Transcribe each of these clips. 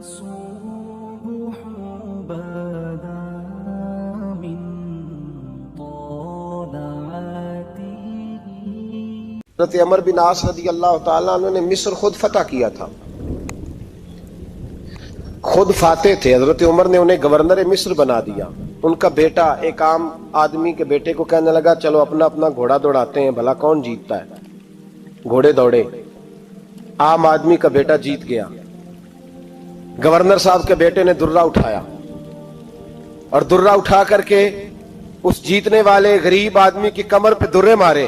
الصبح بدا من طلعته. حضرت عمر بن عاص رضی اللہ تعالیٰ عنہ نے مصر خود فتح کیا تھا، خود فاتح تھے. حضرت عمر نے انہیں گورنر مصر بنا دیا. ان کا بیٹا ایک عام آدمی کے بیٹے کو کہنے لگا چلو اپنا اپنا گھوڑا دوڑاتے ہیں، بھلا کون جیتتا ہے. گھوڑے دوڑے، عام آدمی کا بیٹا جیت گیا. گورنر صاحب کے بیٹے نے درہ اٹھایا اور درہ اٹھا کر کے اس جیتنے والے غریب آدمی کی کمر پہ درے مارے.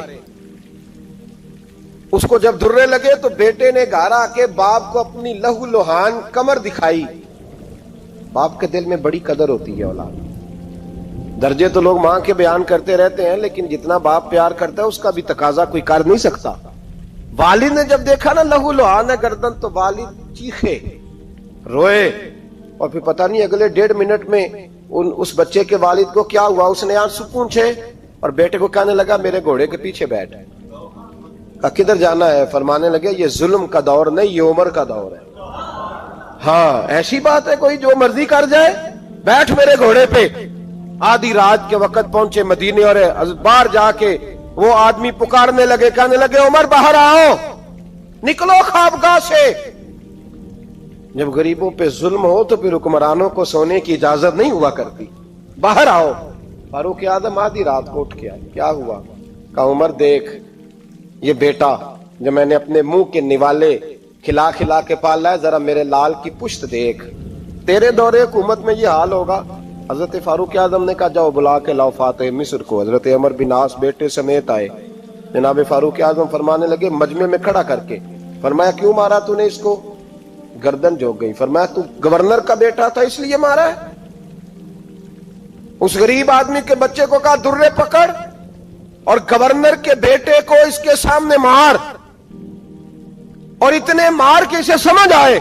اس کو جب درے لگے تو بیٹے نے گھر آ کے باپ کو اپنی لہو لہان کمر دکھائی. باپ کے دل میں بڑی قدر ہوتی ہے اولاد. درجے تو لوگ ماں کے بیان کرتے رہتے ہیں، لیکن جتنا باپ پیار کرتا ہے اس کا بھی تقاضا کوئی کر نہیں سکتا. والد نے جب دیکھا نا لہو لہان ہے گردن، تو والد چیخے، روئے. اور پھر پتہ نہیں اگلے 1.5 منٹ میں اس بچے کے والد کو کیا ہوا، اس نے آنسو پونچھے اور بیٹے کو کہنے لگا میرے گھوڑے کے پیچھے بیٹھ. کدھر جانا ہے؟ فرمانے لگے یہ ظلم کا دور نہیں، یہ عمر کا دور ہے. ہاں ایسی بات ہے کوئی جو مرضی کر جائے؟ بیٹھ میرے گھوڑے پہ. آدھی رات کے وقت پہنچے مدینے اور باہر جا کے وہ آدمی پکارنے لگے، کہنے لگے عمر باہر آؤ، نکلو خوابگاہ سے. جب غریبوں پہ ظلم ہو تو پھر حکمرانوں کو سونے کی اجازت نہیں ہوا کرتی. باہر آؤ. فاروق اعظم آدھی رات کو اٹھ کے آئے. کیا ہوا؟ کہا عمر دیکھ، یہ بیٹا جو میں نے اپنے منہ کے نوالے کھلا کھلا کے پالا ہے، ذرا میرے لال کی پشت دیکھ. تیرے دور حکومت میں یہ حال ہوگا. حضرت فاروق اعظم نے کہا جاؤ بلا کے لاؤ فاتح مصر کو. حضرت عمر بن عاص بیٹے سمیت آئے. جناب فاروق اعظم فرمانے لگے مجمع میں کھڑا کر کے، فرمایا کیوں مارا تو نے اس کو؟ گردن جھک گئی. فرمایا تو گورنر کا بیٹا تھا اس لیے مارا ہے؟ اس غریب آدمی کے بچے کو کہا درے پکڑ اور گورنر کے بیٹے کو اس کے سامنے مار، اور اتنے مار کے اسے سمجھ آئے.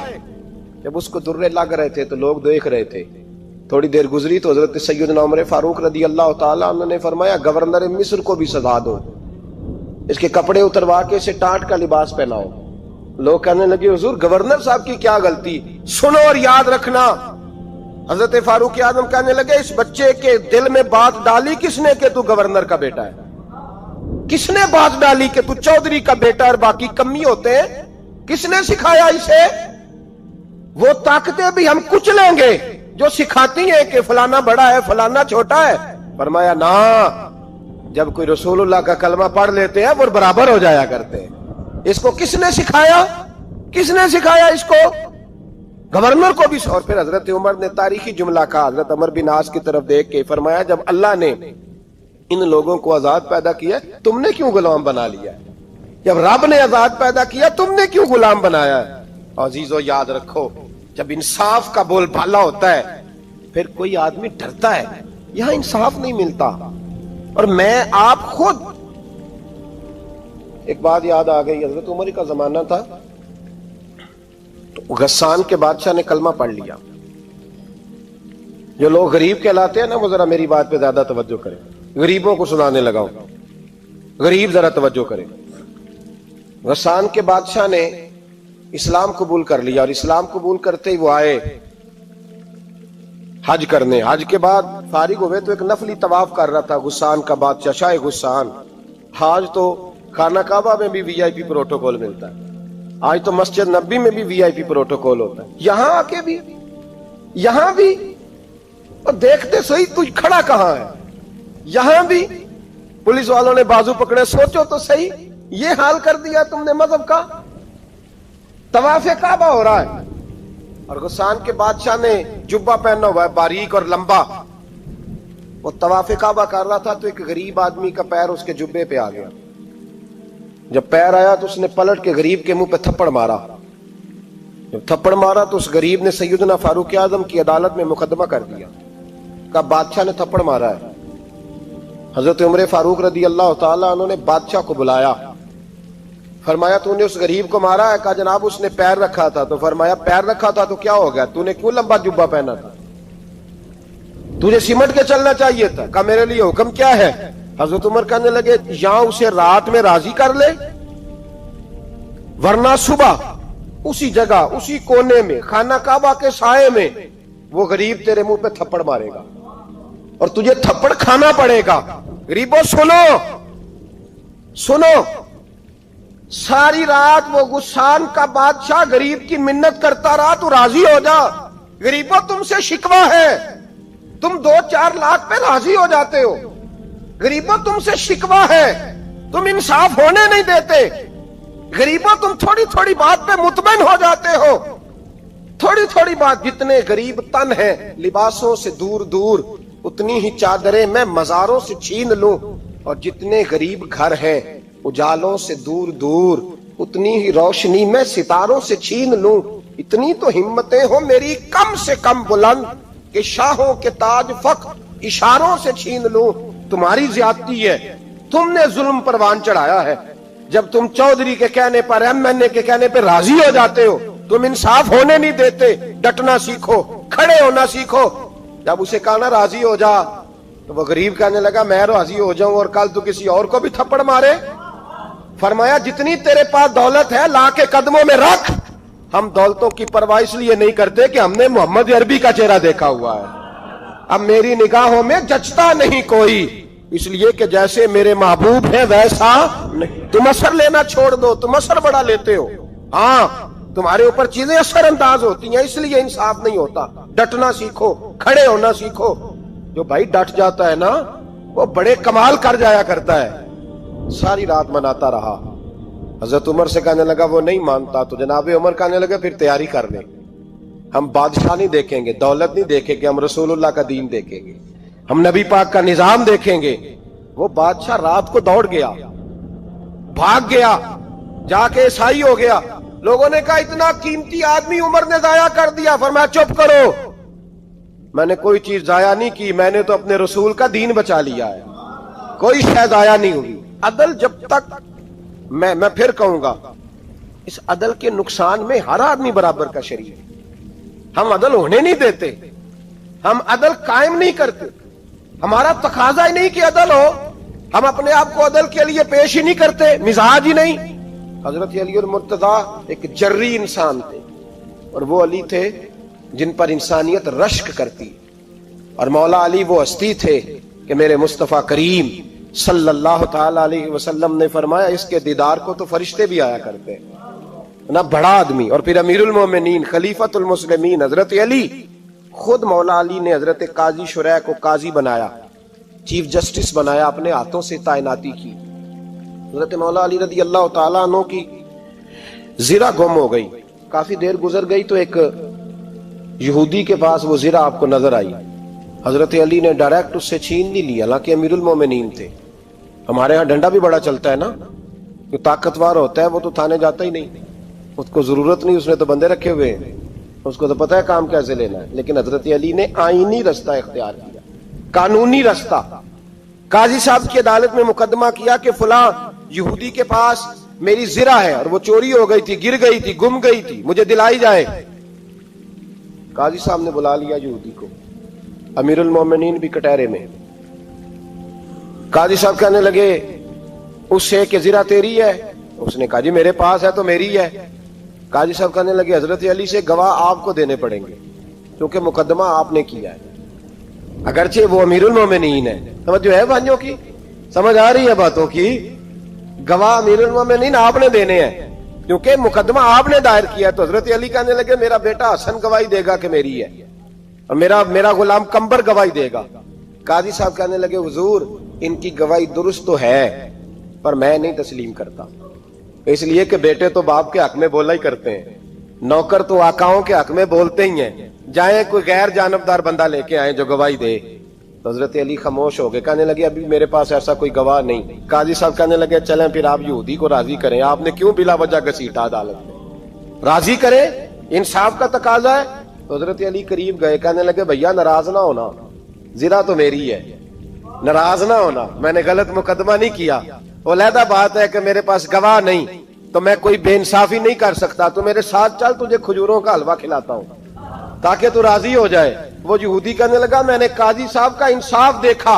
جب اس کو درے لگ رہے تھے تو لوگ دیکھ رہے تھے. تھوڑی دیر گزری تو حضرت سیدنا عمر فاروق رضی اللہ تعالیٰ عنہ نے فرمایا گورنر مصر کو بھی سزا دو، اس کے کپڑے اتروا کے اسے ٹاٹ کا لباس پہناؤ. لوگ کہنے لگے حضور گورنر صاحب کی کیا غلطی؟ سنو اور یاد رکھنا. حضرت فاروق اعظم کہنے لگے اس بچے کے دل میں بات ڈالی کس نے کہ تو گورنر کا بیٹا ہے؟ کس نے بات ڈالی کہ تو چودھری کا بیٹا اور باقی کمی ہوتے ہیں؟ کس نے سکھایا اسے؟ وہ طاقتیں بھی ہم کچھ لیں گے جو سکھاتی ہیں کہ فلانا بڑا ہے فلانا چھوٹا ہے. فرمایا نا، جب کوئی رسول اللہ کا کلمہ پڑھ لیتے ہیں وہ برابر ہو جایا کرتے ہیں. اس کو کس نے سکھایا؟ کس نے سکھایا اس کو؟ گورنر کو بھی. اور پھر حضرت عمر نے تاریخی جملہ کہا حضرت عمر بن عاص کی طرف دیکھ کے، فرمایا جب اللہ نے ان لوگوں کو آزاد پیدا کیا تم نے کیوں غلام بنا لیا؟ جب رب نے آزاد پیدا کیا تم نے کیوں غلام بنایا ہے؟ عزیزو یاد رکھو جب انصاف کا بول بالا ہوتا ہے پھر کوئی آدمی ڈرتا ہے. یہاں انصاف نہیں ملتا. اور میں آپ خود ایک بات یاد آ گئی. حضرت عمر کا زمانہ تھا تو غسان کے بادشاہ نے کلمہ پڑھ لیا. جو لوگ غریب کہلاتے ہیں نا وہ ذرا میری بات پہ زیادہ توجہ کریں. غریبوں کو سنانے لگا ہوں، غریب ذرا توجہ کریں. غسان کے بادشاہ نے اسلام قبول کر لیا اور اسلام قبول کرتے ہی وہ آئے حج کرنے. حج کے بعد فارغ ہوئے تو ایک نفلی طواف کر رہا تھا غسان کا بادشاہ شاہ غسان. حج تو خانہ کعبہ میں بھی وی آئی پی پروٹوکول ملتا ہے، آج تو مسجد نبی میں بھی وی آئی پی پروٹوکول ہوتا ہے، یہاں آ کے بھی یہاں بھی. اور دیکھتے صحیح تو کھڑا کہاں ہے؟ یہاں بھی پولیس والوں نے بازو پکڑے. سوچو تو صحیح، یہ حال کر دیا تم نے مذہب کا. طواف کعبہ ہو رہا ہے اور غسان کے بادشاہ نے جبہ پہنا ہوا ہے باریک اور لمبا. وہ طواف کعبہ کر رہا تھا تو ایک غریب آدمی کا پیر اس کے جبے پہ آ گیا. جب پیر آیا تو اس نے پلٹ کے غریب کے منہ پہ تھپڑ مارا. جب تھپڑ مارا تو اس غریب نے سیدنا فاروق اعظم کی عدالت میں مقدمہ کر دیا. کہا بادشاہ نے تھپڑ مارا ہے. حضرت عمر فاروق رضی اللہ تعالیٰ عنہ نے بادشاہ کو بلایا. فرمایا تو نے اس غریب کو مارا ہے؟ کہا جناب اس نے پیر رکھا تھا. تو فرمایا پیر رکھا تھا تو کیا ہو گیا؟ تو نے کیوں لمبا جبہ پہنا تھا؟ تجھے سمٹ کے چلنا چاہیے تھا. کہا میرے لیے حکم کیا ہے؟ حضرت عمر کہنے لگے یہاں اسے رات میں راضی کر لے ورنہ صبح اسی جگہ اسی کونے میں خانہ کعبہ کے سائے میں وہ غریب تیرے منہ پہ تھپڑ مارے گا اور تجھے تھپڑ کھانا پڑے گا. غریبوں سنو سنو, ساری رات وہ غسان کا بادشاہ غریب کی منت کرتا رہا, تو راضی ہو جا. غریبوں تم سے شکوہ ہے, تم 2-4 لاکھ پہ راضی ہو جاتے ہو. غریبوں تم سے شکوہ ہے, تم انصاف ہونے نہیں دیتے. غریبوں تم تھوڑی تھوڑی بات پہ مطمئن ہو جاتے ہو. تھوڑی تھوڑی بات, جتنے غریب تن ہیں لباسوں سے دور دور, اتنی ہی چادریں میں مزاروں سے چھین لوں, اور جتنے غریب گھر ہیں اجالوں سے دور دور, اتنی ہی روشنی میں ستاروں سے چھین لوں. اتنی تو ہمتیں ہو میری کم سے کم بلند کہ شاہوں کے تاج فخر اشاروں سے چھین لوں. تمہاری زیادتی ہے, تم نے ظلم پروان چڑھایا ہے. جب تم چودھری کے کہنے پر, ایم این اے کے کہنے پہ راضی ہو جاتے ہو, تم انصاف ہونے نہیں دیتے. ڈٹنا سیکھو, کھڑے ہونا سیکھو. جب اسے کہا نا راضی ہو جا, تو وہ غریب کہنے لگا میں راضی ہو جاؤں اور کل تو کسی اور کو بھی تھپڑ مارے. فرمایا جتنی تیرے پاس دولت ہے لا کے قدموں میں رکھ. ہم دولتوں کی پرواہ اس لیے نہیں کرتے کہ ہم نے محمد عربی کا چہرہ دیکھا ہوا ہے. اب میری نگاہوں میں جچتا نہیں کوئی, اس لیے کہ جیسے میرے محبوب ہے ویسا نہیں. تم اثر لینا چھوڑ دو, تم اثر بڑا لیتے ہو. ہاں تمہارے اوپر چیزیں اثر انداز ہوتی ہیں, اس لیے انصاف نہیں ہوتا. ڈٹنا سیکھو, کھڑے ہونا سیکھو. جو بھائی ڈٹ جاتا ہے نا وہ بڑے کمال کر جایا کرتا ہے. ساری رات مناتا رہا. حضرت عمر سے کہنے لگا وہ نہیں مانتا, تو جناب عمر کہنے لگا پھر تیاری کر لیں. ہم بادشاہ نہیں دیکھیں گے, دولت نہیں دیکھیں گے, ہم رسول اللہ کا دین دیکھیں گے, ہم نبی پاک کا نظام دیکھیں گے. وہ بادشاہ رات کو دوڑ گیا, بھاگ گیا, جا کے عیسائی ہو گیا. لوگوں نے کہا اتنا قیمتی آدمی عمر نے ضائع کر دیا. فرمایا چپ کرو, میں نے کوئی چیز ضائع نہیں کی, میں نے تو اپنے رسول کا دین بچا لیا ہے, کوئی شے ضائع نہیں ہوئی. عدل جب تک میں پھر کہوں گا, اس عدل کے نقصان میں ہر آدمی برابر کا شریک ہے. ہم عدل ہونے نہیں دیتے, ہم عدل قائم نہیں کرتے. ہمارا تقاضا ہی نہیں کہ عدل ہو, ہم اپنے آپ کو عدل کے لیے پیش ہی نہیں کرتے, مزاج ہی نہیں. حضرت علی المرتضیٰ ایک جری انسان تھے, اور وہ علی تھے جن پر انسانیت رشک کرتی, اور مولا علی وہ ہستی تھے کہ میرے مصطفیٰ کریم صلی اللہ تعالی علیہ وسلم نے فرمایا اس کے دیدار کو تو فرشتے بھی آیا کرتے نا. بڑا آدمی, اور پھر امیر المومنین خلیفۃ المسلمین حضرت علی. خود مولا علی نے حضرت قاضی شریح کو قاضی بنایا, چیف جسٹس بنایا, اپنے ہاتھوں سے تعیناتی کی. حضرت مولا علی رضی اللہ تعالیٰ عنہ کی زرہ گم ہو گئی. کافی دیر گزر گئی تو ایک یہودی کے پاس وہ زرہ آپ کو نظر آئی. حضرت علی نے ڈائریکٹ اس سے چھین نہیں لیا, حالانکہ امیر المومنین تھے. ہمارے ہاں ڈنڈا بھی بڑا چلتا ہے نا, جو طاقتور ہوتا ہے وہ تو تھانے جاتا ہی نہیں, اس کو ضرورت نہیں, اس نے تو بندے رکھے ہوئے ہیں, اس کو تو پتہ ہے کام کیسے لینا ہے. لیکن حضرت علی نے آئینی رستہ اختیار کیا, قانونی رستہ. قاضی صاحب کی عدالت میں مقدمہ کیا کہ فلاں یہودی کے پاس میری زرہ ہے اور وہ چوری ہو گئی تھی, گر گئی تھی, گم گئی تھی, مجھے دلائی جائے. قاضی صاحب نے بلا لیا یہودی کو, امیر المومنین بھی کٹہرے میں. قاضی صاحب کہنے لگے اس سے کہ زرہ تیری ہے؟ اس نے کہا جی میرے پاس ہے تو میری ہے. قاضی صاحب کہنے لگے حضرت علی سے گواہ آپ کو دینے پڑیں گے, کیونکہ مقدمہ آپ نے کیا ہے, اگرچہ وہ امیر المومنین ہے. سمجھ جو ہے بھائیوں کی, سمجھ آ رہی ہے باتوں کی. گواہ امیر المومنین آپ نے دینے ہیں, کیونکہ مقدمہ آپ نے دائر کیا. تو حضرت علی کہنے لگے میرا بیٹا حسن گواہی دے گا کہ میری ہے, اور میرا غلام کمبر گواہی دے گا. قاضی صاحب کہنے لگے حضور ان کی گواہی درست تو ہے, پر میں نہیں تسلیم کرتا, اس لیے کہ بیٹے تو باپ کے حق میں بولا ہی کرتے ہیں, نوکر تو آقاؤں کے حق میں بولتے ہی ہیں. جائیں کوئی غیر جانبدار بندہ لے کے آئیں جو گواہی دے. تو حضرت علی خاموش ہو گئے, کہنے لگے ابھی میرے پاس ایسا کوئی گواہ نہیں. قاضی صاحب کہنے لگے چلیں پھر آپ یہودی کو راضی کریں, آپ نے کیوں بلا وجہ گھسیٹا عدالت میں, راضی کریں, انصاف کا تقاضا ہے. تو حضرت علی قریب گئے, کہنے لگے بھیا ناراض نہ ہونا, زرہ تو میری ہے, ناراض نہ ہونا, میں نے غلط مقدمہ نہیں کیا. علیحدہ بات ہے کہ میرے پاس گواہ نہیں تو میں کوئی بے انصافی نہیں کر سکتا, تو میرے ساتھ چل, تجھے کھجوروں کا حلوہ کھلاتا ہوں تاکہ تو راضی ہو جائے. وہ یہودی کہنے لگا میں نے قاضی صاحب کا انصاف دیکھا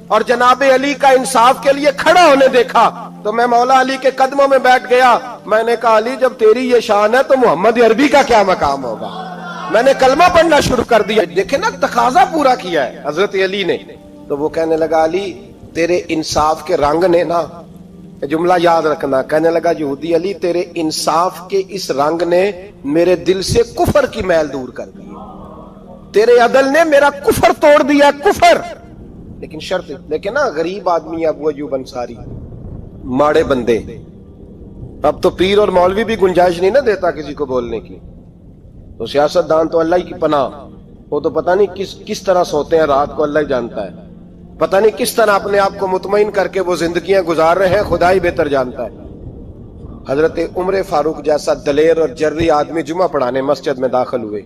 اور جناب علی کا انصاف کے لیے کھڑا ہونے دیکھا, تو میں مولا علی کے قدموں میں بیٹھ گیا. میں نے کہا علی جب تیری یہ شان ہے تو محمد عربی کا کیا مقام ہوگا. میں نے کلمہ پڑھنا شروع کر دیا. دیکھیں نا تقاضا پورا کیا ہے حضرت علی نے. تو وہ کہنے لگا علی تیرے انصاف کے رنگ نے نا, جملہ یاد رکھنا, کہنے لگا یہودی علی تیرے انصاف کے اس رنگ نے میرے دل سے کفر کی میل دور کر دی, تیرے عدل نے میرا کفر توڑ دیا, کفر. لیکن شرط دیکھیں نا, غریب آدمی ابو ایوب انصاری, ماڑے بندے. اب تو پیر اور مولوی بھی گنجائش نہیں نہ دیتا کسی کو بولنے کی. تو سیاست دان تو اللہ ہی کی پناہ, وہ تو پتہ نہیں کس طرح سوتے ہیں رات کو, اللہ ہی جانتا ہے. پتہ نہیں کس طرح اپنے آپ کو مطمئن کر کے وہ زندگیاں گزار رہے ہیں, خدا ہی بہتر جانتا ہے. حضرت عمر فاروق جیسا دلیر اور جرری آدمی جمعہ پڑھانے مسجد میں داخل ہوئے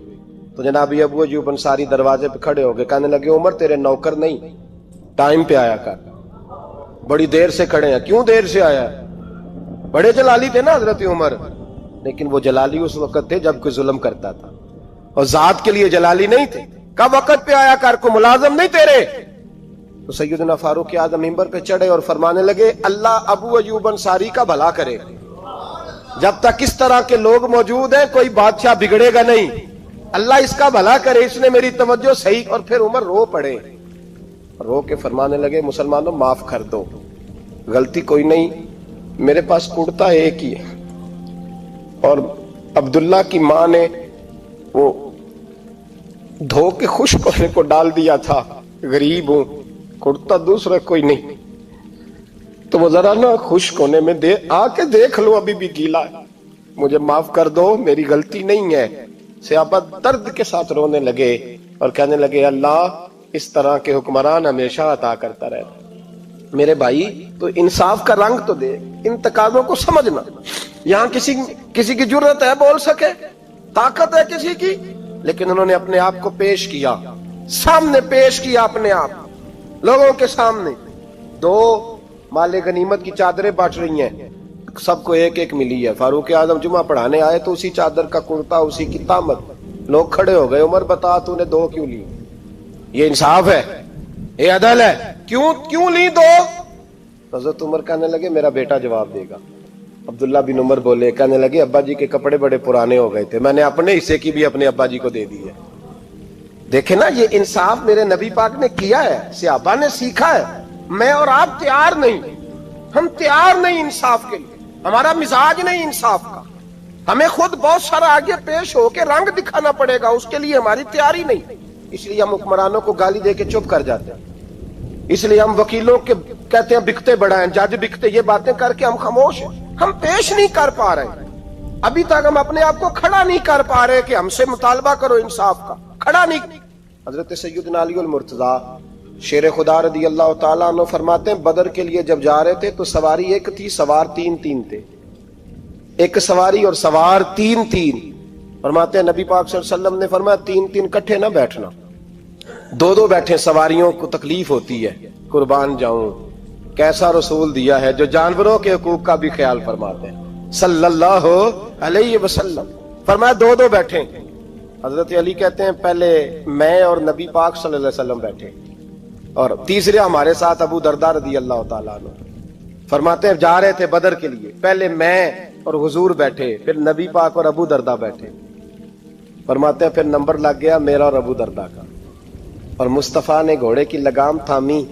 تو جناب ابو ایوب انصاری دروازے پہ کھڑے ہو گئے. کہنے لگے عمر تیرے نوکر نہیں, ٹائم پہ آیا کر, بڑی دیر سے کھڑے ہیں. کیوں دیر سے آیا؟ بڑے جلالی تھے نا حضرت عمر, لیکن وہ جلالی اس وقت تھے جب کوئی ظلم کرتا تھا, اور ذات کے لیے جلالی نہیں تھے. کب وقت پہ آیا کر, کو ملازم نہیں تیرے. تو سیدنا فاروق اعظم منبر پہ چڑھے اور فرمانے لگے اللہ ابو ایوب انصاری کا بھلا کرے, جب تک اس طرح کے لوگ موجود ہیں کوئی بادشاہ بگڑے گا نہیں, اللہ اس کا بھلا کرے, اس نے میری توجہ صحیح. اور پھر عمر رو پڑے, رو کے فرمانے لگے مسلمانوں معاف کر دو, غلطی کوئی نہیں, میرے پاس کرتا ایک ہی ہے, اور عبداللہ کی ماں نے وہ دھو کے خشک ہونے کو ڈال دیا تھا, غریب ہوں, کرتا دوسرا کوئی نہیں, تو وہ ذرا نا خشک ہونے میں آ کے دیکھ لو ابھی بھی گیلا ہے, مجھے معاف کر دو, میری غلطی نہیں ہے. صحابہ درد کے ساتھ رونے لگے اور کہنے لگے اللہ اس طرح کے حکمران ہمیشہ عطا کرتا رہتا. میرے بھائی تو انصاف کا رنگ تو دے, ان تقاضوں کو سمجھنا. یہاں کسی کی جرت ہے بول سکے, طاقت ہے کسی کی, لیکن انہوں نے اپنے آپ کو پیش کیا, سامنے پیش کیا اپنے آپ لوگوں کے سامنے. دو مال غنیمت کی چادریں بانٹ رہی ہیں, سب کو ایک ایک ملی ہے. فاروق اعظم جمعہ پڑھانے آئے تو اسی چادر کا کرتا, اسی کی تامت. لوگ کھڑے ہو گئے, عمر بتا تو نے دو کیوں لی؟ یہ انصاف ہے, یہ عدل ہے, کیوں لی دو؟ حضرت عمر کہنے لگے میرا بیٹا جواب دے گا. عبداللہ بن عمر بولے, کہنے لگے ابا جی کے کپڑے بڑے پرانے ہو گئے تھے, میں نے اپنے حصے کی بھی اپنے ابا جی کو دے دی ہے. دیکھیں نا یہ انصاف میرے نبی پاک نے کیا ہے, صحابہ نے سیکھا ہے. میں اور آپ تیار نہیں, ہم تیار نہیں انصاف کے لیے, ہمارا مزاج نہیں انصاف کا. ہمیں خود بہت سارا آگے پیش ہو کے رنگ دکھانا پڑے گا, اس کے لیے ہماری تیاری نہیں. اس لیے ہم حکمرانوں کو گالی دے کے چپ کر جاتے ہیں, اس لیے ہم وکیلوں کے کہتے ہیں بکتے بڑا ہیں, جج بکتے, یہ باتیں کر کے ہم خاموش ہیں. ہم پیش نہیں کر پا رہے, ابھی تک ہم اپنے آپ کو کھڑا نہیں کر پا رہے کہ ہم سے مطالبہ کرو انصاف کا, کھڑا نہیں. حضرت سیدنا علی المرتضی شیر خدا رضی اللہ تعالیٰ عنہ فرماتے ہیں بدر کے لیے جب جا رہے تھے تو سواری ایک تھی, سوار تین تھے. ایک سواری اور سوار تین. فرماتے ہیں نبی پاک صلی اللہ علیہ وسلم نے فرمایا تین کٹھے نہ بیٹھنا, دو بیٹھے, سواریوں کو تکلیف ہوتی ہے. قربان جاؤں, کیسا رسول دیا ہے جو جانوروں کے حقوق کا بھی خیال فرماتے ہیں صلی اللہ علیہ وسلم. فرمایا دو بیٹھے. حضرت علی کہتے ہیں پہلے میں اور نبی پاک صلی اللہ علیہ وسلم بیٹھے, اور تیسرے ہمارے ساتھ ابو درداء رضی اللہ تعالیٰ عنہ. فرماتے ہیں جا رہے تھے بدر کے لیے, پہلے میں اور حضور بیٹھے, پھر نبی پاک اور ابو درداء بیٹھے. فرماتے ہیں پھر نمبر لگ گیا میرا اور ابو درداء کا, اور مصطفیٰ نے گھوڑے کی لگام تھامی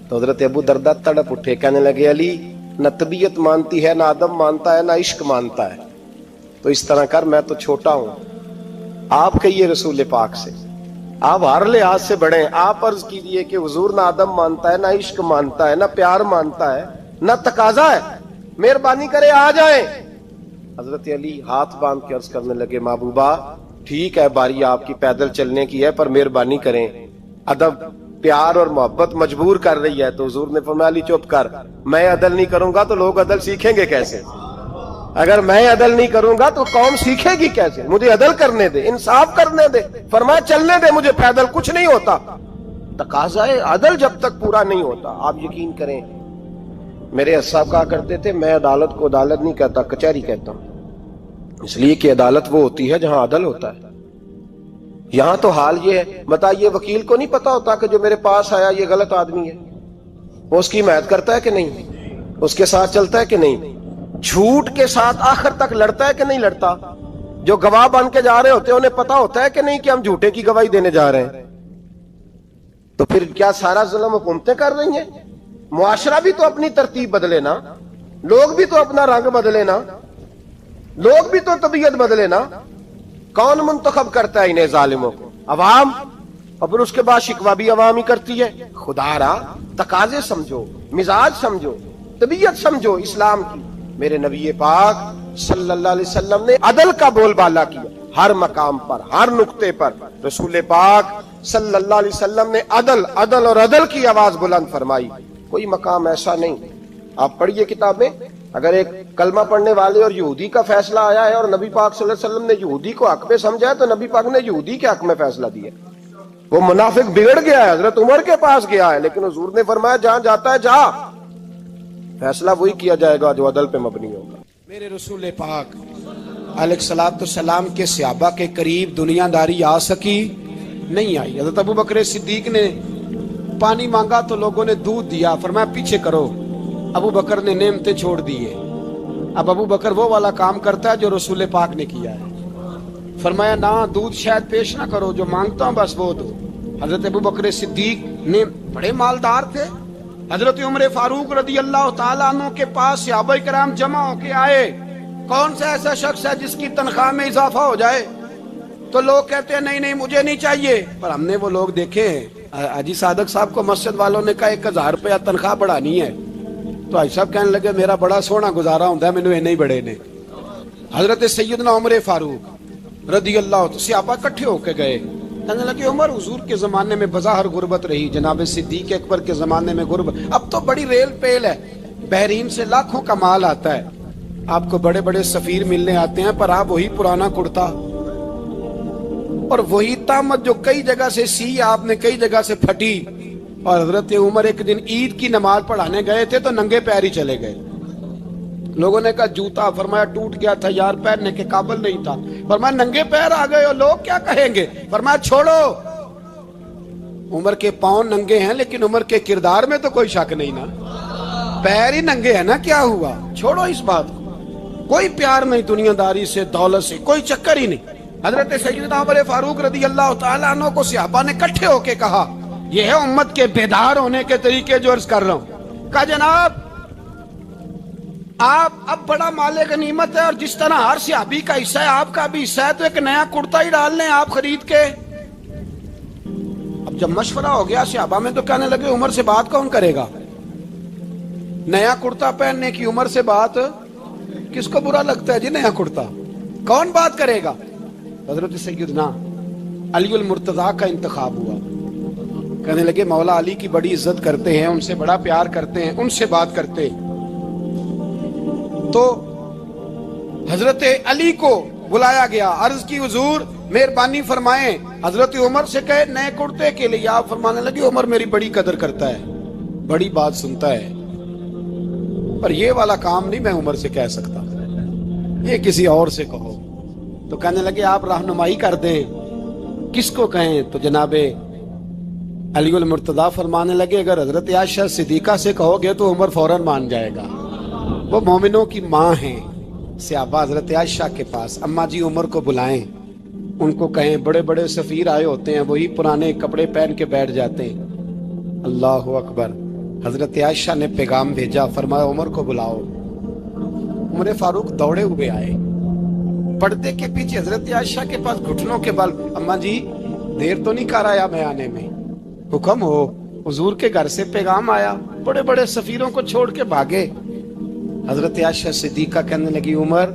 تو حضرت ابو درداء تڑپ اٹھے, کہنے لگے علی نہ طبیعت مانتی ہے, نہ ادب مانتا ہے, نہ عشق مانتا ہے, تو اس طرح کر, میں تو چھوٹا ہوں, آپ کہیے رسول پاک سے, آپ ہر لحاظ سے بڑے ہیں, آپ عرض کیجئے کہ حضور نہ ادب مانتا ہے, نہ عشق مانتا ہے, نہ پیار مانتا ہے, نہ تقاضا ہے, مہربانی کرے آ جائیں. حضرت علی ہاتھ باندھ کے عرض کرنے لگے محبوبہ ٹھیک ہے باری آپ کی پیدل چلنے کی ہے, پر مہربانی کریں, ادب پیار اور محبت مجبور کر رہی ہے. تو حضور نے فرمایا علی چپ کر, میں عدل نہیں کروں گا تو لوگ عدل سیکھیں گے کیسے؟ اگر میں عدل نہیں کروں گا تو قوم سیکھے گی کیسے؟ مجھے عدل کرنے دے, انصاف کرنے دے. فرمایا چلنے دے مجھے پیدل, کچھ نہیں ہوتا. تقاضا عدل جب تک پورا نہیں ہوتا, آپ یقین کریں میرے صاحب کہا کرتے تھے میں عدالت کو عدالت نہیں کہتا, کچہری کہتا ہوں, اس لیے کہ عدالت وہ ہوتی ہے جہاں عدل ہوتا ہے. یہاں تو حال یہ ہے, بتائیے وکیل کو نہیں پتا ہوتا کہ جو میرے پاس آیا یہ غلط آدمی ہے, وہ اس کی حمایت کرتا ہے کہ نہیں؟ اس کے ساتھ چلتا ہے کہ نہیں؟ جھوٹ کے ساتھ آخر تک لڑتا ہے کہ نہیں لڑتا؟ جو گواہ بن کے جا رہے ہوتے ہیں انہیں پتا ہوتا ہے کہ نہیں کہ ہم جھوٹے کی گواہی دینے جا رہے ہیں؟ تو پھر کیا سارا ظلم حکومتیں کر رہی ہیں؟ معاشرہ بھی تو اپنی ترتیب بدلے نا، لوگ بھی تو اپنا رنگ بدلے نا، لوگ بھی تو طبیعت بدلے نا۔ کون منتخب کرتا ہے انہیں ظالموں کو؟ عوام، اور پھر اس کے بعد شکوہ بھی عوام ہی کرتی ہے۔ خدا را تقاضے سمجھو، مزاج سمجھو، طبیعت سمجھو اسلام کی۔ میرے نبی پاک صلی اللہ علیہ وسلم نے عدل کا بول بالا کیا ہر مقام پر، ہر نقطے پر۔ رسول پاک صلی اللہ علیہ وسلم نے عدل عدل اور عدل کی آواز بلند فرمائی۔ کوئی مقام ایسا نہیں۔ آپ پڑھیے کتابیں، اگر ایک کلمہ پڑھنے والے اور یہودی کا فیصلہ آیا ہے اور نبی پاک صلی اللہ علیہ وسلم نے یہودی کو حق پہ سمجھا ہے تو نبی پاک نے یہودی کے حق میں فیصلہ دیا۔ وہ منافق بگڑ گیا ہے، حضرت عمر کے پاس گیا ہے، لیکن حضور نے فرمایا جہاں جاتا ہے جا، فیصلہ وہی کیا جائے گا جو عدل پہ مبنی ہوگا۔ میرے رسول پاک علیہ الصلوۃ والسلام کے صحابہ کے قریب دنیا داری آ سکی نہیں آئی۔ حضرت ابو بکر صدیق نے پانی مانگا تو لوگوں نے دودھ دیا، فرمایا پیچھے کرو۔ ابو بکر نے نعمتیں چھوڑ دیے۔ اب ابو بکر وہ والا کام کرتا ہے جو رسول پاک نے کیا ہے۔ فرمایا نہ دودھ شاید پیش نہ کرو، جو مانگتا ہوں بس وہ دو۔ حضرت ابو بکر صدیق نے بڑے مالدار تھے۔ حضرت عمر فاروق رضی اللہ تعالیٰ عنہ کے پاس صحابہ کرام جمع ہو کے آئے، کون سا ایسا شخص ہے جس کی تنخواہ میں اضافہ ہو جائے؟ تو لوگ کہتے ہیں نہیں نہیں مجھے نہیں چاہیے۔ پر ہم نے وہ لوگ دیکھے ہیں، حاجی صادق صاحب کو مسجد والوں نے کہا 1000 روپیہ تنخواہ بڑھانی ہے، تو حاجی صاحب کہنے لگے میرا بڑا سونا گزارا ہوتا ہے، مینوں نہیں بڑے نے۔ حضرت سیدنا عمر فاروق رضی اللہ عنہ صحابہ اکٹھے ہو کے گئے، کہنے لگے عمر حضور کے زمانے میں بظاہر غربت رہی، جناب صدیق اکبر کے زمانے میں غربت، اب تو بڑی ریل پیل ہے، بحرین سے لاکھوں کا مال آتا ہے، آپ کو بڑے بڑے سفیر ملنے آتے ہیں، پر آپ وہی پرانا کرتا اور وہی طامت جو کئی جگہ سے سی آپ نے کئی جگہ سے پھٹی۔ اور حضرت عمر ایک دن عید کی نماز پڑھانے گئے تھے تو ننگے پیر ہی چلے گئے۔ لوگوں نے کہا جوتا، فرمایا ٹوٹ گیا تھا یار، پہننے کے قابل نہیں تھا۔ فرمایا ننگے پیر آ گئے اور لوگ کیا کہیں گے؟ فرمایا چھوڑو، عمر کے پاؤں ننگے ہیں لیکن عمر کے کردار میں تو کوئی شک نہیں نا، پیر ہی ننگے ہیں نا، کیا ہوا؟ چھوڑو اس بات کو، کوئی پیار نہیں دنیا داری سے، دولت سے کوئی چکر ہی نہیں۔ حضرت سیدنا عمر فاروق رضی اللہ تعالیٰ عنہ کو صحابہ نے اکٹھے ہو کے کہا، یہ ہے امت کے بیدار ہونے کے طریقے جو عرض کر رہا ہوں۔ کہا جناب آپ اب بڑا مال غنیمت ہے اور جس طرح ہر صحابی کا حصہ ہے آپ کا بھی حصہ ہے، تو ایک نیا کرتا ہی ڈال لیں آپ خرید کے۔ اب جب مشورہ ہو گیا صحابہ میں تو کہنے لگے عمر سے بات کون کرے گا؟ نیا کرتا پہننے کی عمر سے بات کس کو برا لگتا ہے جی؟ نیا کرتا کون بات کرے گا؟ حضرت سیدنا علی المرتضیٰ کا انتخاب ہوا۔ کہنے لگے مولا علی کی بڑی عزت کرتے ہیں، ان سے بڑا پیار کرتے ہیں، ان سے بات کرتے ہیں۔ تو حضرت علی کو بلایا گیا، عرض کی حضور مہربانی فرمائیں۔ حضرت عمر سے کہے نئے کرتے کے لیے، آپ فرمانے لگے عمر میری بڑی قدر کرتا ہے، بڑی بات سنتا ہے، پر یہ والا کام نہیں میں عمر سے کہہ سکتا، یہ کسی اور سے کہو۔ تو کہنے لگے آپ رہنمائی کر دیں، کس کو کہیں؟ تو جناب علی المرتضیٰ فرمانے لگے اگر حضرت عائشہ صدیقہ سے کہو گے تو عمر فوراً مان جائے گا، وہ مومنوں کی ماں ہیں۔ صحابہ حضرت عائشہ کے پاس، اماں جی عمر کو بلائیں، ان کو کہیں بڑے بڑے سفیر آئے ہوتے ہیں، وہی پرانے کپڑے پہن کے بیٹھ جاتے ہیں۔ اللہ اکبر۔ حضرت عائشہ نے پیغام بھیجا، فرمایا عمر کو بلاؤ۔ عمر فاروق دوڑے ہوئے آئے، پردے کے پیچھے حضرت عائشہ کے پاس گھٹنوں کے بل، اماں جی دیر تو نہیں کر آیا میں آنے میں؟ حکم ہو، حضور کے گھر سے پیغام آیا، بڑے بڑے سفیروں کو چھوڑ کے بھاگے۔ حضرت عائشہ صدیقہ کہنے لگی عمر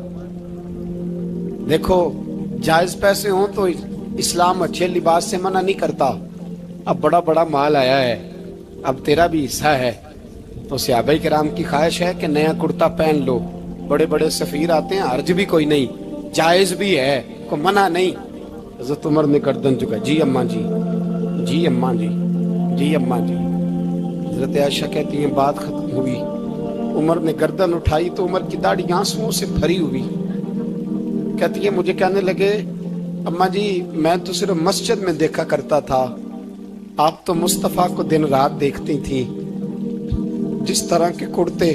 دیکھو جائز پیسے ہوں تو اسلام اچھے لباس سے منع نہیں کرتا، اب بڑا بڑا مال آیا ہے، اب تیرا بھی حصہ ہے، تو صحابہ کرام کی خواہش ہے کہ نیا کرتا پہن لو، بڑے بڑے سفیر آتے ہیں، حرج بھی کوئی نہیں، جائز بھی ہے، کوئی منع نہیں۔ حضرت عمر نے گردن جھکا، جی اماں جی، جی اماں جی، جی اماں جی۔ حضرت عائشہ کہتی ہیں بات ختم ہوئی، عمر نے گردن اٹھائی تو عمر کی داڑھی آنسوؤں سے بھری ہوئی، کہتی ہے مجھے کہنے لگے اماں جی میں تو صرف مسجد میں دیکھا کرتا تھا، آپ تو مصطفیٰ کو دن رات دیکھتی تھیں، جس طرح کے کرتے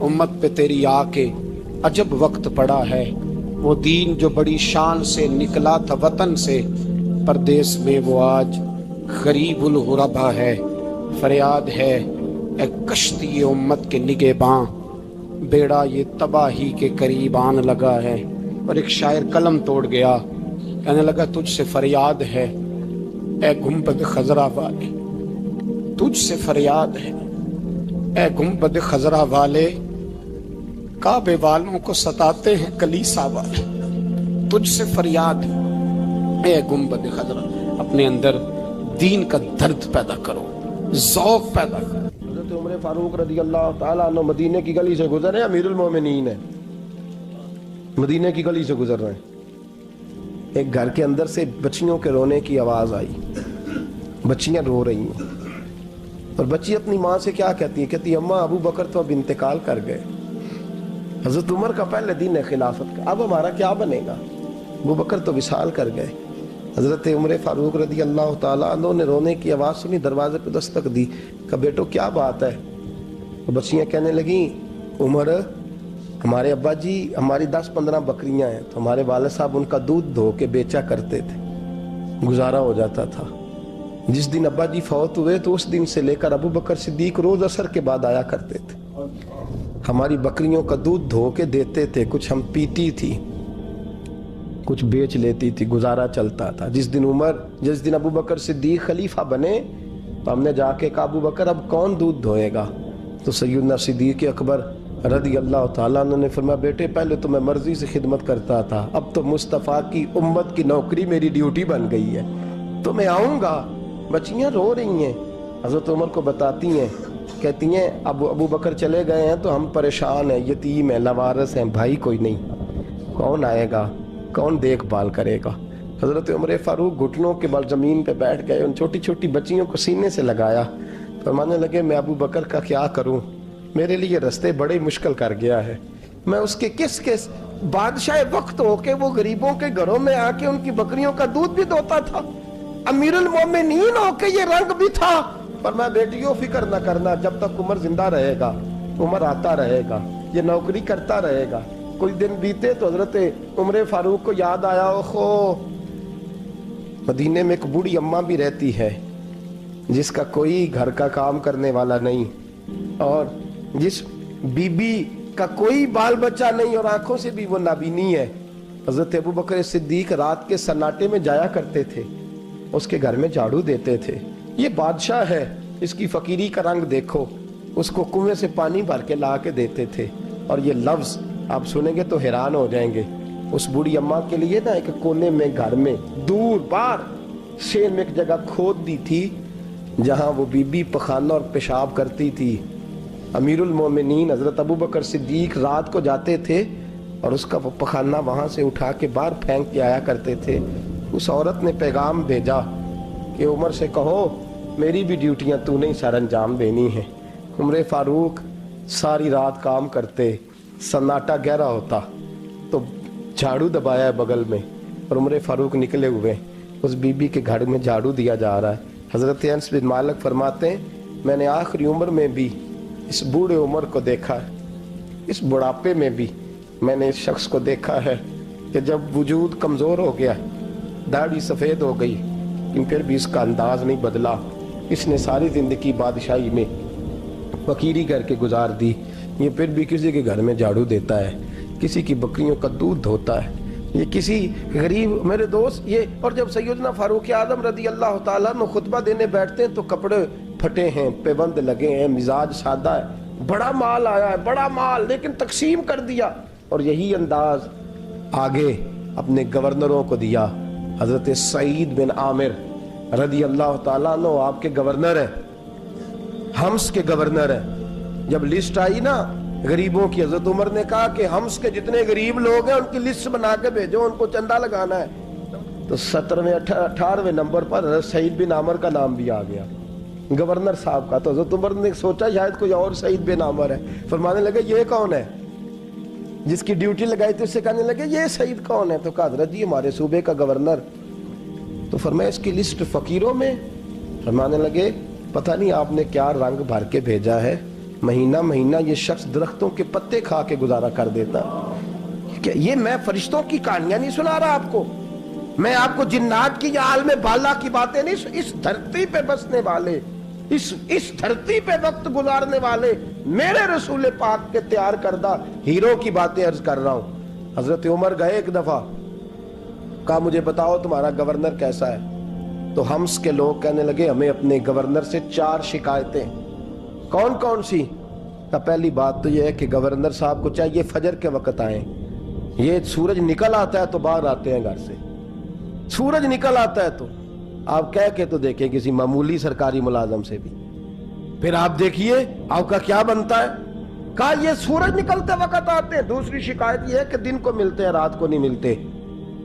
امت پہ تیری آ کے عجب وقت پڑا ہے، وہ دین جو بڑی شان سے نکلا تھا وطن سے، پردیس میں وہ آج غریب الغربا ہے۔ فریاد ہے اے کشتی امت کے نگہباں، بیڑا یہ تباہی کے قریب آن لگا ہے۔ اور ایک شاعر قلم توڑ گیا، کہنے لگا تجھ سے فریاد ہے اے گنبد خضرا والے، تجھ سے فریاد ہے اے گنبد خضرا والے، کعبے والوں کو ستاتے ہیں کلیسا والے۔ تجھ سے فریاد ہے اے گنبد خضرا، اپنے اندر دین کا درد پیدا کرو، ذوق پیدا کرو۔ حضرت عمر فاروق رضی اللہ تعالیٰ عنہ مدینے کی گلی سے گزر رہے ہیں، امیر المومنین ہے، مدینے کی گلی سے گزر رہے ہیں، ایک گھر کے اندر سے بچیوں کے رونے کی آواز آئی، بچیاں رو رہی ہیں، اور بچی اپنی ماں سے کیا کہتی ہے؟ کہتی ہے اماں ابو بکر تو اب انتقال کر گئے، حضرت عمر کا پہلے دن ہے خلافت کا، اب ہمارا کیا بنے گا؟ ابو بکر تو وصال کر گئے۔ حضرت عمر فاروق رضی اللہ تعالیٰ عنہ نے رونے کی آواز سنی، دروازے پہ دستک دی، کہا بیٹو کیا بات ہے؟ بچیاں کہنے لگیں عمر ہمارے ابا جی ہماری 10-15 بکریاں ہیں، تو ہمارے والد صاحب ان کا دودھ دھو کے بیچا کرتے تھے، گزارا ہو جاتا تھا۔ جس دن ابا جی فوت ہوئے تو اس دن سے لے کر ابو بکر صدیق روز عصر کے بعد آیا کرتے تھے، ہماری بکریوں کا دودھ دھو کے دیتے تھے، کچھ ہم پیتی تھی، کچھ بیچ لیتی تھی، گزارا چلتا تھا۔ جس دن ابو بکر صدیق خلیفہ بنے تو ہم نے جا کے کہا ابو بکر اب کون دودھ دھوئے گا؟ تو سیدنا صدیق اکبر رضی اللہ تعالیٰ عنہ نے فرمایا بیٹے پہلے تو میں مرضی سے خدمت کرتا تھا، اب تو مصطفیٰ کی امت کی نوکری میری ڈیوٹی بن گئی ہے، تو میں آؤں گا۔ بچیاں رو رہی ہیں، حضرت عمر کو بتاتی ہیں، کہتی ہیں ابو بکر چلے گئے ہیں تو ہم پریشان ہیں، یتیم ہیں، لاوارث ہیں، بھائی کوئی نہیں، کون آئے گا، کون دیکھ بھال کرے گا؟ حضرت عمر فاروق گھٹنوں کے بل زمین پہ بیٹھ گئے، ان چھوٹی چھوٹی بچیوں کو سینے سے لگایا، فرمانے لگے میں ابو بکر کا کیا کروں، میرے لیے رستے بڑے مشکل کر گیا ہے، میں اس کے کس بادشاہ وقت ہو کے وہ غریبوں کے گھروں میں آ کے ان کی بکریوں کا دودھ بھی دوتا تھا، امیر المومنین ہو کے یہ رنگ بھی تھا۔ فرمایا بیٹیوں فکر نہ کرنا، جب تک عمر زندہ رہے گا، عمر آتا رہے گا، یہ نوکری کرتا رہے گا۔ کچھ دن بیتے تو حضرت عمر فاروق کو یاد آیا اوہو مدینے میں ایک بوڑھی اماں بھی رہتی ہے جس کا کوئی گھر کا کام کرنے والا نہیں، اور جس بی بی کا کوئی بال بچہ نہیں، اور آنکھوں سے بھی وہ نابینی ہے۔ حضرت ابو بکر صدیق رات کے سناٹے میں جایا کرتے تھے، اس کے گھر میں جھاڑو دیتے تھے۔ یہ بادشاہ ہے، اس کی فقیری کا رنگ دیکھو، اس کو کنویں سے پانی بھر کے لا کے دیتے تھے۔ اور یہ لفظ آپ سنیں گے تو حیران ہو جائیں گے، اس بوڑھی اماں کے لیے نا ایک کونے میں گھر میں دور باہر شیر میں ایک جگہ کھود دی تھی جہاں وہ بی بی پخانہ اور پیشاب کرتی تھی۔ امیر المومنین حضرت ابو بکر صدیق رات کو جاتے تھے اور اس کا وہ پخانہ وہاں سے اٹھا کے باہر پھینک کے آیا کرتے تھے۔ اس عورت نے پیغام بھیجا کہ عمر سے کہو میری بھی ڈیوٹیاں تو نہیں سر انجام دینی ہیں۔ عمر فاروق ساری رات کام کرتے، سناٹا گہرا ہوتا تو جھاڑو دبایا ہے بغل میں، اور عمر فاروق نکلے ہوئے، اس بی بی کے گھر میں جھاڑو دیا جا رہا ہے۔ حضرت انس بن مالک فرماتے ہیں میں نے آخری عمر میں بھی اس بوڑھے عمر کو دیکھا ہے، اس بڑھاپے میں بھی میں نے اس شخص کو دیکھا ہے کہ جب وجود کمزور ہو گیا، داڑھی سفید ہو گئی، لیکن پھر بھی اس کا انداز نہیں بدلا۔ اس نے ساری زندگی بادشاہی میں فقیری کر کے گزار دی، یہ پھر بھی کسی کے گھر میں جھاڑو دیتا ہے، کسی کی بکریوں کا دودھ دھوتا ہے، یہ کسی غریب میرے دوست یہ۔ اور جب سیدنا فاروق اعظم رضی اللہ تعالیٰ عنہ خطبہ دینے بیٹھتے ہیں تو کپڑے پھٹے ہیں، پیبند لگے ہیں، مزاج سادہ ہے، بڑا مال آیا ہے، بڑا مال، لیکن تقسیم کر دیا، اور یہی انداز آگے اپنے گورنروں کو دیا۔ حضرت سعید بن عامر رضی اللہ تعالیٰ عنہ آپ کے گورنر ہیں، حمص کے گورنر ہیں۔ جب لسٹ آئی نا غریبوں کی، حضرت عمر نے کہا کہ حمص کے جتنے غریب لوگ ہیں ان کی لسٹ بنا کے بھیجو، ان کو چندہ لگانا ہے۔ تو 17ویں 18ویں نمبر پر حضرت سعید بن عامر کا نام بھی آ گیا، گورنر صاحب کا۔ تو حضرت عمر نے سوچا شاید کوئی اور سعید بن عامر ہے، فرمانے لگے یہ کون ہے؟ جس کی ڈیوٹی لگائی تھی اس سے کہنے لگے یہ سعید کون ہے؟ تو کہا حضرت جی ہمارے صوبے کا گورنر۔ تو فرمایا اس کی لسٹ فقیروں میں؟ فرمانے لگے پتہ نہیں آپ نے کیا رنگ بھر کے بھیجا ہے، مہینہ مہینہ یہ شخص درختوں کے پتے کھا کے گزارا کر دیتا. کہ یہ میں فرشتوں کی کہانیاں نہیں سنا رہا آپ کو, میں آپ کو جنات کی یا عالم بالا کی باتیں نہیں, اس دھرتی پہ بسنے والے, اس دھرتی پہ وقت گزارنے والے میرے رسول پاک کے تیار کردہ ہیرو کی باتیں عرض کر رہا ہوں. حضرت عمر گئے ایک دفعہ, کہا مجھے بتاؤ تمہارا گورنر کیسا ہے. تو ہمس کے لوگ کہنے لگے ہمیں اپنے گورنر سے 4 شکایتیں. کون کون سی؟ تو پہلی بات تو یہ ہے کہ گورنر صاحب کو چاہیے فجر کے وقت آئیں. یہ سورج نکل آتا ہے تو باہر آتے ہیں گھر سے, سورج نکل آتا ہے تو آپ کہہ کے تو دیکھیں کسی معمولی سرکاری ملازم سے بھی, پھر آپ دیکھیے آپ کا کیا بنتا ہے. کہا یہ سورج نکلتے وقت آتے ہیں. دوسری شکایت یہ ہے کہ دن کو ملتے ہیں رات کو نہیں ملتے.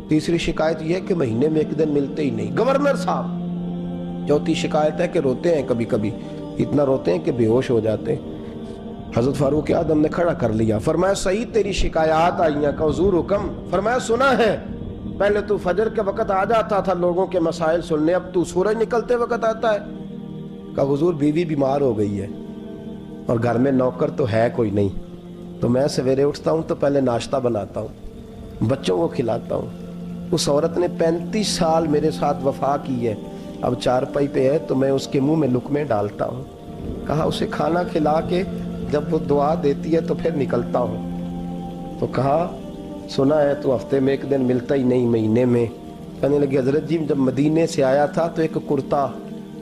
تیسری شکایت یہ ہے کہ مہینے میں ایک دن ملتے ہی نہیں گورنر صاحب. چوتھی شکایت ہے کہ روتے ہیں, کبھی کبھی اتنا روتے ہیں کہ بے ہوش ہو جاتے ہیں. حضرت فاروق اعظم نے کھڑا کر لیا, فرمایا صحیح تیری شکایات آئی ہیں. کہ حضور حکم. فرمایا سنا ہے, پہلے تو فجر کے وقت آ جاتا تھا لوگوں کے مسائل سننے, اب تو سورج نکلتے وقت آتا ہے. کہ حضور بیوی بیمار ہو گئی ہے اور گھر میں نوکر تو ہے کوئی نہیں, تو میں سویرے اٹھتا ہوں تو پہلے ناشتہ بناتا ہوں, بچوں کو کھلاتا ہوں. اس عورت نے 35 سال میرے ساتھ وفا کی ہے, اب چارپائی پہ ہے تو میں اس کے منہ میں لقمے ڈالتا ہوں. کہا اسے کھانا کھلا کے جب وہ دعا دیتی ہے تو پھر نکلتا ہوں. تو کہا سنا ہے تو ہفتے میں ایک دن ملتا ہی نہیں, مہینے میں. کہنے لگے حضرت جی جب مدینے سے آیا تھا تو ایک کرتا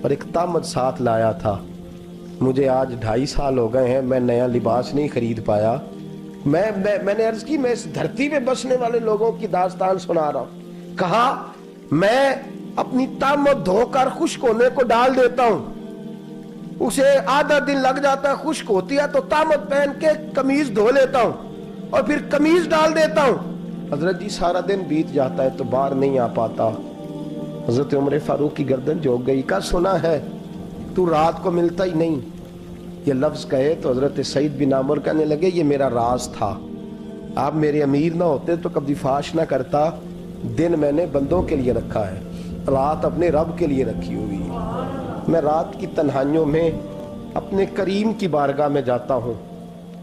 اور ایک تامد ساتھ لایا تھا, مجھے آج 2.5 سال ہو گئے ہیں, میں نیا لباس نہیں خرید پایا. میں نے عرض کی میں اس دھرتی پہ بسنے والے لوگوں کی داستان سنا رہا ہوں. کہا میں اپنی تامد دھو کر خشک ہونے کو ڈال دیتا ہوں, اسے آدھا دن لگ جاتا ہے, خشک ہوتی ہے تو تامد پہن کے قمیض دھو لیتا ہوں اور پھر قمیض ڈال دیتا ہوں. حضرت جی سارا دن بیت جاتا ہے تو باہر نہیں آ پاتا. حضرت عمر فاروق کی گردن جھک گئی. کا سنا ہے تو رات کو ملتا ہی نہیں. یہ لفظ کہے تو حضرت سعید بن عامر کہنے لگے یہ میرا راز تھا, آپ میرے امیر نہ ہوتے تو کبھی فاش نہ کرتا. دن میں نے بندوں کے لیے رکھا ہے, رات اپنے رب کے لیے رکھی ہوئی ہے. میں رات کی تنہائیوں میں اپنے کریم کی بارگاہ میں جاتا ہوں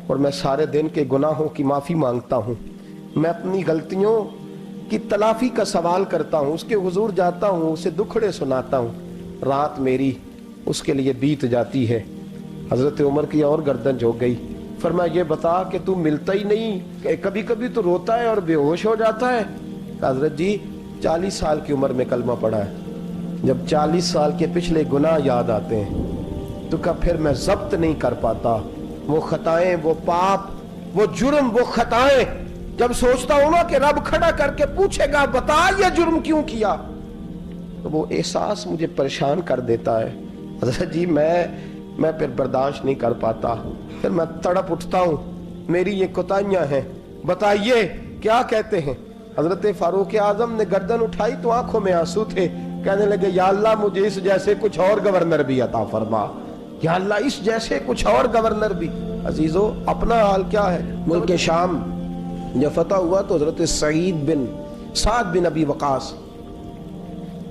اور میں سارے دن کے گناہوں کی معافی مانگتا ہوں. میں اپنی غلطیوں کی تلافی کا سوال کرتا ہوں, اس کے حضور جاتا ہوں, اسے دکھڑے سناتا ہوں. رات میری اس کے لیے بیت جاتی ہے. حضرت عمر کی اور گردن جھک گئی. فرمایا یہ بتا کہ تو ملتا ہی نہیں, کہ کبھی کبھی تو روتا ہے اور بے ہوش ہو جاتا ہے. حضرت جی 40 سال کی عمر میں کلمہ پڑھا ہے, جب 40 سال کے پچھلے گناہ یاد آتے ہیں تو پھر میں ضبط نہیں کر پاتا. وہ خطائیں, وہ پاپ, وہ جرم, وہ خطائیں جب سوچتا ہوں نا کہ رب کھڑا کر کے پوچھے گا بتا یہ جرم کیوں کیا, تو وہ احساس مجھے پریشان کر دیتا ہے. حضرت جی میں پھر برداشت نہیں کر پاتا, پھر میں تڑپ اٹھتا ہوں, میری یہ کوتاہیاں ہیں, بتائیے کیا کہتے ہیں. حضرت فاروق اعظم نے گردن اٹھائی تو آنکھوں میں آنسو تھے. کہنے لگے یا اللہ مجھے اس جیسے کچھ اور گورنر بھی عطا فرما, یا اللہ اس جیسے کچھ اور گورنر بھی. عزیزو اپنا حال کیا ہے. ملک شام جب فتح ہوا تو حضرت سعد بن ابی وقاص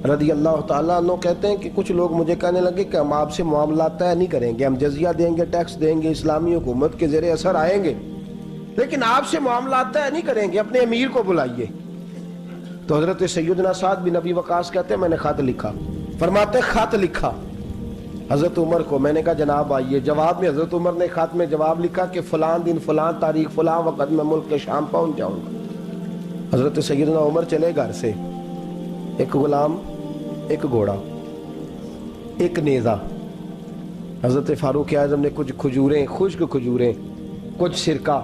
رضی اللہ تعالیٰ عنہ کہتے ہیں کہ کچھ لوگ مجھے کہنے لگے کہ ہم آپ سے معاملات طے نہیں کریں گے, ہم جزیہ دیں گے, ٹیکس دیں گے, اسلامی حکومت کے زیر اثر آئیں گے, لیکن آپ سے معاملات طے نہیں کریں گے, اپنے امیر کو بلائیے. تو حضرت سیدنا سعد بن ابی وقاص کہتے ہیں میں نے خط لکھا. فرماتے خط لکھا حضرت عمر کو. میں نے کہا جناب آئیے. جواب میں حضرت عمر نے خط میں جواب لکھا کہ فلان دن فلان تاریخ فلان وقت میں ملک کے شام پہنچ جاؤں گا. حضرت سیدنا عمر چلے گھر سے, ایک غلام, ایک گھوڑا, ایک نیزہ. حضرت فاروق اعظم نے کچھ کھجوریں, خشک کھجوریں, کچھ سرکہ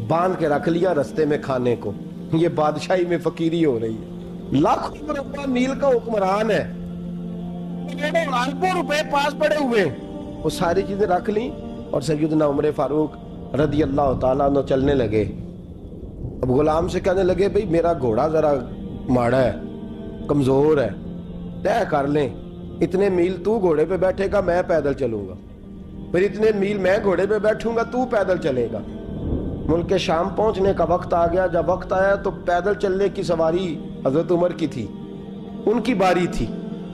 باندھ کے رکھ لیا رستے میں کھانے کو. یہ بادشاہی میں فقیری ہو رہی ہے. لاکھوں مربع میل کا حکمران ہے, لاکھوں روپے پاس پڑے ہوئے, وہ ساری چیزیں رکھ لیں اور سیدنا عمر فاروق رضی اللہ تعالیٰ عنہ چلنے لگے. اب غلام سے کہنے لگے بھئی میرا گھوڑا ذرا ماڑا ہے, کمزور ہے, طے کر لیں اتنے میل تو گھوڑے پہ بیٹھے گا, میں پیدل چلوں گا, پھر اتنے میل میں گھوڑے پہ بیٹھوں گا, تو پیدل چلے گا. ملک شام پہنچنے کا وقت آ گیا. جب وقت آیا تو پیدل چلنے کی سواری حضرت عمر کی تھی, ان کی باری تھی.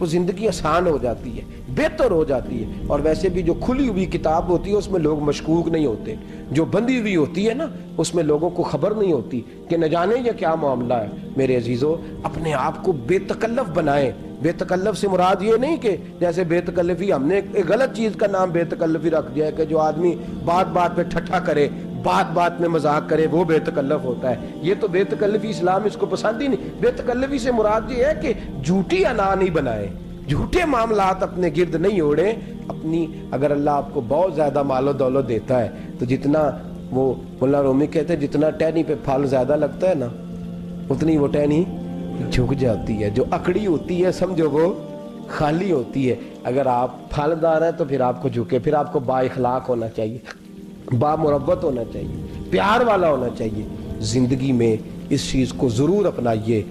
وہ زندگی آسان ہو جاتی ہے، بہتر ہو جاتی ہے. اور ویسے بھی جو کھلی ہوئی کتاب ہوتی ہے اس میں لوگ مشکوک نہیں ہوتے، جو بندی ہوئی ہوتی ہے نا اس میں لوگوں کو خبر نہیں ہوتی کہ نہ جانے یہ کیا معاملہ ہے. میرے عزیزو، اپنے آپ کو بے تکلف بنائیں. بے تکلف سے مراد یہ نہیں کہ جیسے بے تکلفی ہم نے ایک غلط چیز کا نام بے تکلفی رکھ دیا ہے کہ جو آدمی بات بات پہ ٹھٹھا کرے، بات بات میں مذاق کرے، وہ بے تکلف ہوتا ہے. یہ تو بے تکلفی اسلام اس کو پسند ہی نہیں. بے تکلفی سے مراد یہ ہے کہ جھوٹی انا نہیں بنائے، جھوٹے معاملات اپنے گرد نہیں اوڑے. اپنی اگر اللہ آپ کو بہت زیادہ مال و دولت دیتا ہے تو جتنا وہ مولانا رومی کہتے ہیں جتنا ٹہنی پہ پھل زیادہ لگتا ہے نا اتنی وہ ٹہنی جھک جاتی ہے. جو اکڑی ہوتی ہے سمجھو وہ خالی ہوتی ہے. اگر آپ پھلدار ہیں تو پھر آپ کو جھکے، پھر آپ کو با اخلاق ہونا چاہیے، با مربت ہونا چاہیے، پیار والا ہونا چاہیے. زندگی میں اس چیز کو ضرور اپنائیے.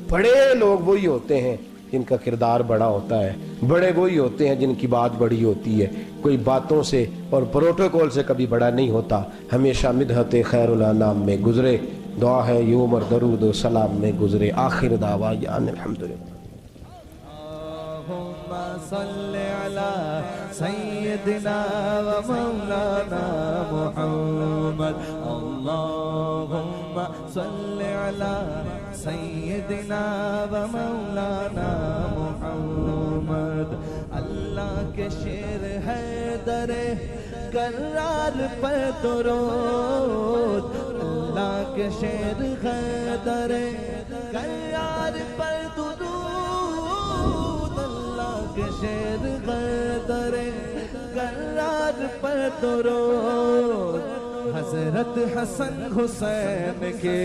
بڑے لوگ وہی ہوتے ہیں جن کا کردار بڑا ہوتا ہے، بڑے وہی ہوتے ہیں جن کی بات بڑی ہوتی ہے. کوئی باتوں سے اور پروٹوکول سے کبھی بڑا نہیں ہوتا. ہمیشہ مدحت خیر الانام میں گزرے، دعا ہے یہ عمر درود و سلام میں گزرے. آخر دعوانا الحمدللہ. اللهم صل على سيدنا ومولانا محمد. اللهم صل على سيدنا ومولانا محمد. اللہ کے شیر ہے در کرار پر درود. اللہ کے شیر ہے در کرار پر درود. کے شیر غدر کرار پر درود. حضرت حسن حسین کے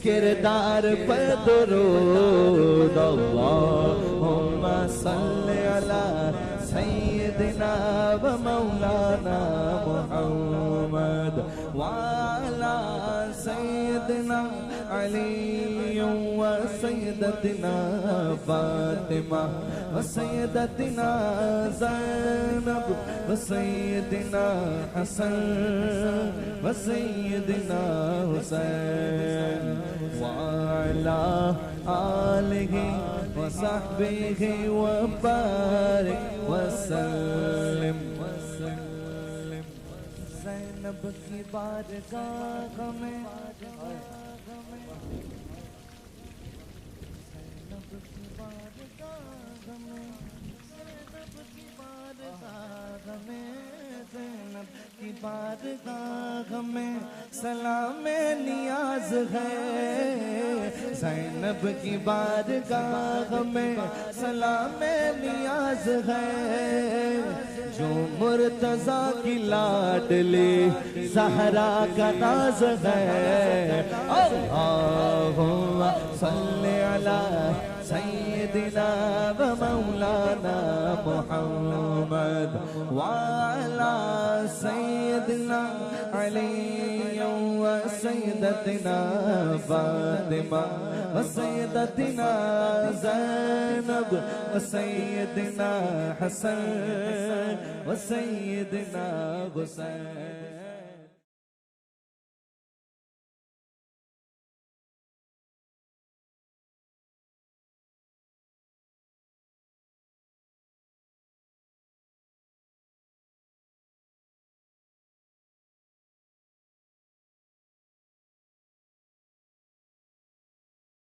کردار پر درود. اللہم صل علی سیدنا و مولانا محمد وعلی سیدنا علی و سیدتنا فاطمہ و سیدتنا زینب و سیدنا حسن و سیدنا حسین وعلی آلہ و صحبہ و بارک وسلم. زینب کی بارگاہ میں زینب کی بارگاہ میں سلام نیاز ہے. زینب کی بارگاہ میں سلام نیاز ہے. جو مرتضیٰ کی لاڈلی زہرا کا ناز ہے. اللہم صلی علی سیدنا و مولانا محمد وعلی سیدنا علی و سیدتنا فاطمہ و سیدتنا زینب و سیدنا حسن و سیدنا حسین.